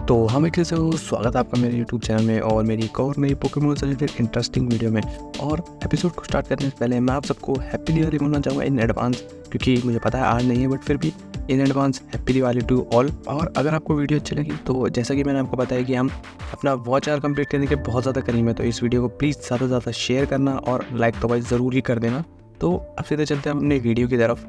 तो हम एक से स्वागत है आपका मेरे यूट्यूब चैनल में और मेरी एक और नई पोकेमॉन से रिलेटेड इंटरेस्टिंग वीडियो में। और एपिसोड को स्टार्ट करने से पहले मैं आप सबको हैप्पी दिवाली बोलना चाहूँगा इन एडवांस, क्योंकि मुझे पता है आज नहीं है बट फिर भी in advance happy Diwali to all. और अगर आपको वीडियो अच्छी लगी तो जैसा कि मैंने आपको बताया कि हम अपना वॉच आवर कंप्लीट करने के बहुत ज़्यादा करीब है, तो इस वीडियो को प्लीज़ ज़्यादा से ज़्यादा शेयर करना और लाइक तो भाई ज़रूर ही कर देना। तो अब सीधे चलते हैं अपने वीडियो की तरफ।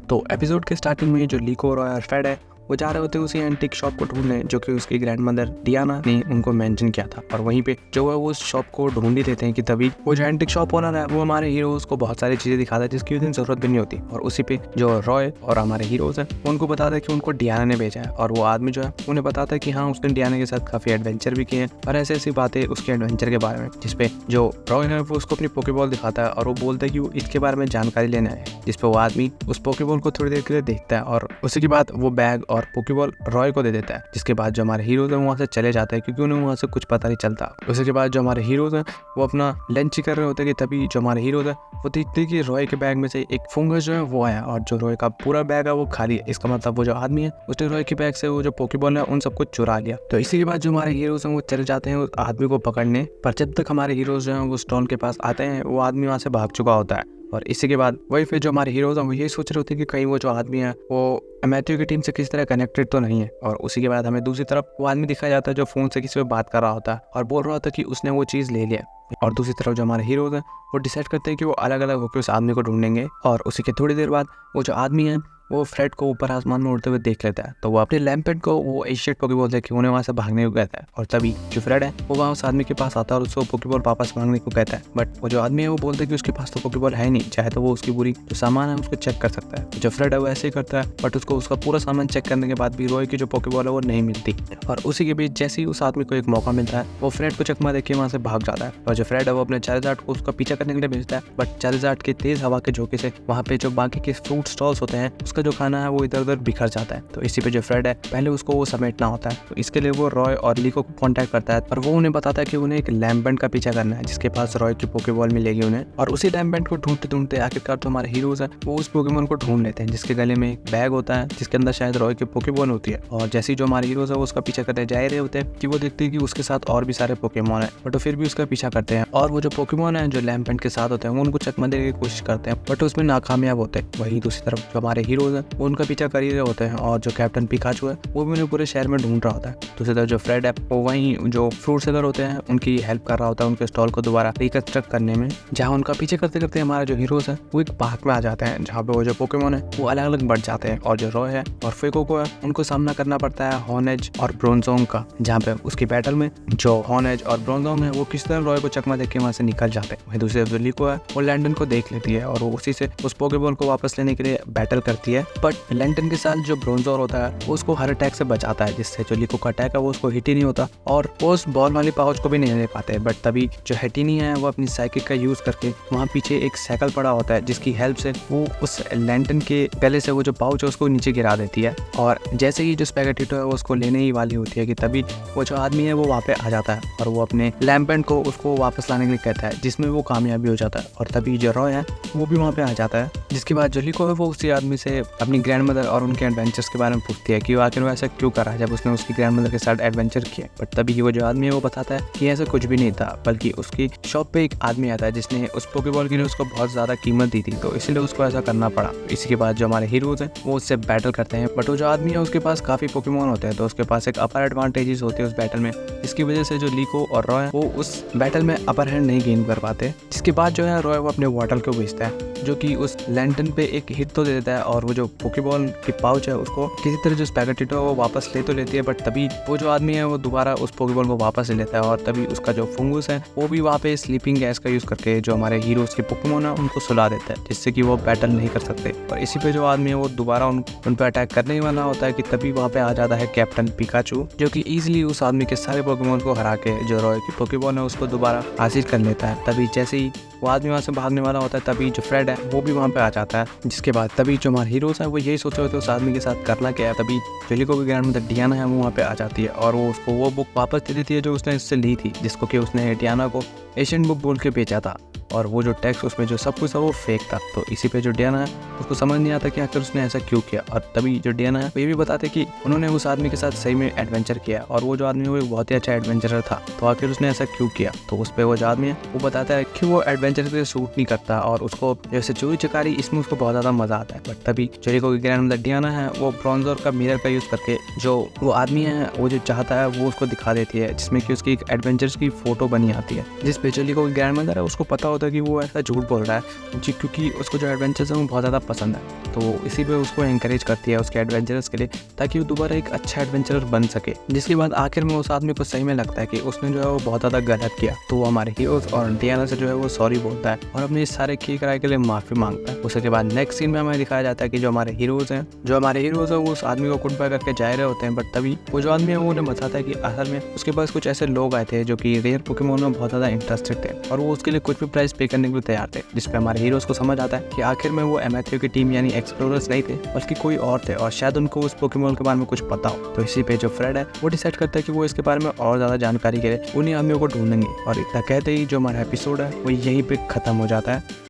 तो एपिसोड के स्टार्टिंग में जो लीको और फेड है वो जा रहे होते हैं उसी एंटीक शॉप को ढूंढने जो कि उसकी ग्रैंडमदर डियाना ने उनको मेंशन किया था। और वहीं पे जो है वो उस शॉप को ढूंढ ही देते हैं कि तभी वो जो एंटीक शॉप ओनर है वो हमारे हीरोज को बहुत सारी चीजें दिखाता है जिसकी उस दिन जरूरत भी नहीं होती। और उसी पे जो रॉय और हमारे हीरोज है उनको बताता है कि उनको डियाना ने भेजा है। और वो आदमी जो है उन्हें बताता है कि हाँ उसने डियाना के साथ काफी एडवेंचर भी किए हैं और ऐसी ऐसी बातें उसके एडवेंचर के बारे में, जिसपे जो रॉय है वो उसको अपनी पोकेबॉल दिखाता है और वो बोलता है कि वो इसके बारे में जानकारी लेना है। जिसपे वो आदमी उस पोकेबॉल को थोड़ी देर के लिए देखता है और उसी के बाद वो बैग और पोकेबॉल रॉय को दे देता है। जिसके बाद जो हमारे हीरोज हैं वहाँ से चले जाते हैं क्योंकि उन्हें वहाँ से कुछ पता नहीं चलता। उसके बाद जो हमारे हीरोज हैं वो अपना लंच कर रहे होते हैं कि तभी जो हमारे हीरोज हैं वो देखते हैं कि रॉय के बैग में से एक फंगस जो है वो आया और जो रॉय का पूरा बैग है वो खाली है। इसका मतलब वो जो आदमी है उसने रॉय के बैग से वो जो पोकेबॉल है उन सबको चुरा लिया। तो इसी के बाद जो हमारे हीरोज हैं वो चले जाते हैं उस आदमी को पकड़ने, पर जब तक हमारे हीरोज जो हैं वो स्टॉल के पास आते हैं वो आदमी वहाँ से भाग चुका होता है। और इसी के बाद वही फिर जो हमारे हीरोज हैं वो यही सोच रहे होते हैं कि कहीं वो जो आदमी है वो मैथ्यू की टीम से किसी तरह कनेक्टेड तो नहीं है। और उसी के बाद हमें दूसरी तरफ वो आदमी दिखाया जाता है जो फोन से किसी से बात कर रहा होता है और बोल रहा होता है कि उसने वो चीज़ ले लिया। और दूसरी तरफ जो हमारे हीरोज हैं वो डिसाइड करते हैं कि वो अलग अलग होकर उस आदमी को ढूंढेंगे। और उसी के थोड़ी देर बाद वो जो आदमी है वो फ्रेड को ऊपर आसमान में उड़ते हुए देख लेता है। तो वो अपने लैम्पेट को वो एशियट पोकेबॉल देख के उन्हें वहाँ से भागने को कहता है। और तभी जो फ्रेड है वो वहाँ उस आदमी के पास आता है और उसको पोकेबॉल वापस मांगने को कहता है। बट वो जो आदमी है वो बोलता है कि उसके पास तो पोकेबॉल है नहीं, चाहे तो वो उसकी पूरी जो सामान है उसको चेक कर सकता है। जो फ्रेड है वो ऐसे ही करता है बट उसको उसका पूरा सामान चेक करने के बाद भी रॉय की जो पोकेबॉल है वो नहीं मिलती। और उसी के बीच जैसे ही उस आदमी को एक मौका मिलता है वो फ्रेड को चकमा देख के वहाँ से भाग जाता है। और जो फ्रेड है वो अपने चारिजार्ड को उसका पीछा करने के लिए भेजता है, बट चारिजार्ड की तेज हवा के झोंके से वहाँ पे जो बाकी के फ्रूट स्टॉल्स होते हैं उसका जो खाना है वो इधर उधर बिखर जाता है। तो इसी पे जो फ्रेड है पहले उसको वो समेटना होता है। तो इसके लिए वो रॉय और लीको को कांटेक्ट करता है और वो उन्हें बताता है कि उन्हें एक लैम्बेंट का पीछा करना है जिसके पास रॉय की पोकेबॉल मिलेगी उन्हें। और उसी लैम्बेंट को ढूंढते ढूंढते आखिरकार तो हमारे हीरोज हैं वो उस पोकेमॉन को ढूंढ लेते हैं जिसके गले में एक बैग होता है जिसके अंदर शायद रॉय की पोकेबॉल होती है। और जैसे ही जो हमारे हीरोज है वो उसका पीछा करते जा रहे होते हैं कि वो देखते हैं कि उसके साथ और भी सारे पोकेमॉन है बट फिर भी उसका पीछा करते हैं। और वो जो पोकेमॉन है जो लैम्बेंट के साथ होते हैं वो उनको चकमा देने की कोशिश करते हैं बट उसमें नाकामयाब होते हैं। वहीं दूसरी तरफ जो हमारे हीरोज हैं वो उनका पीछा कर ही रहे होते हैं और जो कैप्टन पिकाचू है वो भी उन्हें पूरे शहर में ढूंढ रहा होता है। दूसरी तरफ जो फ्रेड है वो वहीं जो फ्रूट सेलर होते हैं उनकी हेल्प कर रहा होता है उनके स्टॉल को दोबारा रिकंस्ट्रक्ट करने में, जहाँ उनका पीछे करते करते हमारे जो हीरोज है वो एक पार्क में आ जाते हैं जहाँ पे वो जो पोकेमॉन है वो अलग अलग बढ़ जाते हैं। और जो रॉय है और फेको को है उनको सामना करना पड़ता है हॉर्नेज और ब्रोंजोंग का, जहाँ पे उसकी बैटल में जो हॉर्नेज और ब्रोंजोंग है वो किस तरह रॉय को चकमा देख के वहाँ से निकल जाते हैं। वहीं दूसरी तरफ लीको है वो लैंडन को देख लेती है और वो उसी से उस पोकेबॉल को वापस लेने के लिए बैटल करती है। बट लैंडन के साथ जो ब्रोंजोर होता है वो उसको हर अटैक से बचाता है जिससे जो लीको का अटैक है वो उसको हिट ही नहीं होता और वो उस बॉल वाली पाउच को भी नहीं ले पाते। बट तभी जो हेटिनी है वो अपनी साइकिल का यूज करके वहाँ पीछे एक साइकिल पड़ा होता है जिसकी हेल्प से वो उस लैंटन के गले से वो जो पाउच है उसको नीचे गिरा देती है। और जैसे ही जो स्पैगेटिटो है वो उसको लेने ही वाली होती है कि तभी वो जो आदमी है वो वहाँ पे आ जाता है और वो अपने लैम्पेंट को उसको वापस लाने के लिए कहता है जिसमें वो कामयाबी हो जाता है। और तभी जो रॉय है वो भी वहाँ पे आ जाता है। जिसके बाद जो लीको है वो उसी आदमी से अपनी ग्रैंडमदर और उनके एडवेंचर्स के बारे में पूछती है कि आखिर वो ऐसा क्यों करा जब उसने उसकी ग्रैंडमदर के साथ एडवेंचर किया। बट तभी वो जो आदमी है वो बताता है कि ऐसा कुछ भी नहीं था, बल्कि उसकी शॉप पे एक आदमी आता है जिसने उस पोकेबॉल के लिए उसको बहुत ज्यादा कीमत दी थी तो इसलिए उसको ऐसा करना पड़ा। इसी के बाद जो हमारे हीरोज हैं वो उससे बैटल करते हैं बट वो जो आदमी है उसके पास काफी पोकेमॉन होते हैं तो उसके पास एक अपर एडवांटेजेस होते हैं उस बैटल में, इसकी वजह से जो लीको और रॉय वो उस बैटल में अपर हैंड नहीं गेन कर पाते। जिसके बाद जो है रॉय वो अपने वाटर को भेजता है जो कि उस लैंटन पे एक हिट तो दे देता है और वो जो पोकेबॉल की पाउच है उसको किसी तरह जो स्पैगेटिटो है वो वापस ले तो लेती है। बट तभी वो जो आदमी है वो दोबारा उस पोकेबॉल को वापस ले लेता है और तभी उसका जो फंगस है वो भी वहाँ पे स्लीपिंग गैस का यूज करके जो हमारे हीरोज के पोकेमॉन है उनको सुला देता है जिससे कि वो बैटल नहीं कर सकते। और इसी पे जो आदमी है वो दोबारा उन पे अटैक करने ही वाला होता है कि तभी वहाँ पे आ जाता है कैप्टन पिकाचू जो कि इजीली उस आदमी के सारे पोकेमॉन को हरा के जो रॉय की पोकेबॉल है उसको दोबारा हासिल कर लेता है। तभी जैसे ही वो आदमी वहाँ से भागने वाला होता है तभी जो फ्रेड है वो भी वहाँ पे आ जाता है। जिसके बाद तभी जो हमारे हीरोज है वो यही सोचे होते हैं उस आदमी के साथ करना क्या है। तभी जो लीको की ग्रैंडमदर डियाना है वो वहाँ पे आ जाती है और वो उसको वो बुक वापस दे देती है जो उसने इससे ली थी, जिसको कि उसने डियाना को एशियन बुक बोल के बेचा था। और वो जो टेक्स्ट उसमें जो सब कुछ था वो फेक था। तो इसी पे जो डियाना है उसको समझ नहीं आता कि आखिर उसने ऐसा क्यों किया। और तभी जो डियाना है वो ये भी बताते कि उन्होंने उस आदमी के साथ सही में एडवेंचर किया और वो जो आदमी वो एक बहुत ही अच्छा एडवेंचरर था, तो आखिर उसने ऐसा क्यों किया। तो उस पर वो जो आदमी है वो बताता है कि वो एडवेंचर से सूट नहीं करता और उसको जैसे चोरी चकारी इसमें उसको बहुत ज़्यादा मजा आता है। बट तभी जेरिको की ग्रैंड मदर डियाना है वो ब्रॉन्जर का मिरर का यूज़ करके जो वो आदमी है वो जो चाहता है वो उसको दिखा देती है, जिसमें कि उसकी एक एडवेंचर्स की फोटो बनी आती है, जिस पे जेरिको की ग्रैंड मदर है उसको पता होता है कि वो ऐसा झूठ बोल रहा है क्योंकि उसको जो एडवेंचर्स है वो बहुत ज़्यादा पसंद है। तो इसी पे उसको एनकरेज करती है उसके एडवेंचर्स के लिए ताकि वो दोबारा एक अच्छा एडवेंचरर बन सके। जिसके बाद आखिर में उस आदमी को सही में लगता है कि उसने जो है वो बहुत ज़्यादा गलत किया। तो वो हमारे हीरोज और डियाना से जो है वो सॉरी बोलता है और अपने इस सारे किए कराए के लिए माफ़ी मांगता है। उसके बाद नेक्स्ट सीन में हमें दिखाया जाता है कि जो हमारे हीरोज हैं वो उस आदमी को गुड बाय करके जा रहे होते हैं। बट तभी वो जो आदमी है वो उन्हें बताता है कि असल में उसके पास कुछ ऐसे लोग आए थे जो कि रेयर पोकेमोन में बहुत ज़्यादा इंटरेस्टेड थे और वो उसके लिए कुछ भी प्राइस पे करने के लिए तैयार थे। जिसपे हमारे हीरोज को समझ आता है कि आखिर में वो एमेथियो की टीम यानी एक्सप्लोरर्स नहीं थे बल्कि कोई और थे और शायद उनको उस पोकेमोन के बारे में कुछ पता हो। तो इसी पे जो फ्रेड है वो डिसाइड करता है कि वो इसके बारे में और ज़्यादा जानकारी के लिए उन्हीं आदमियों को ढूंढेंगे। और इतना कहते ही जो हमारा एपिसोड है वो यहीं पे खत्म हो जाता है।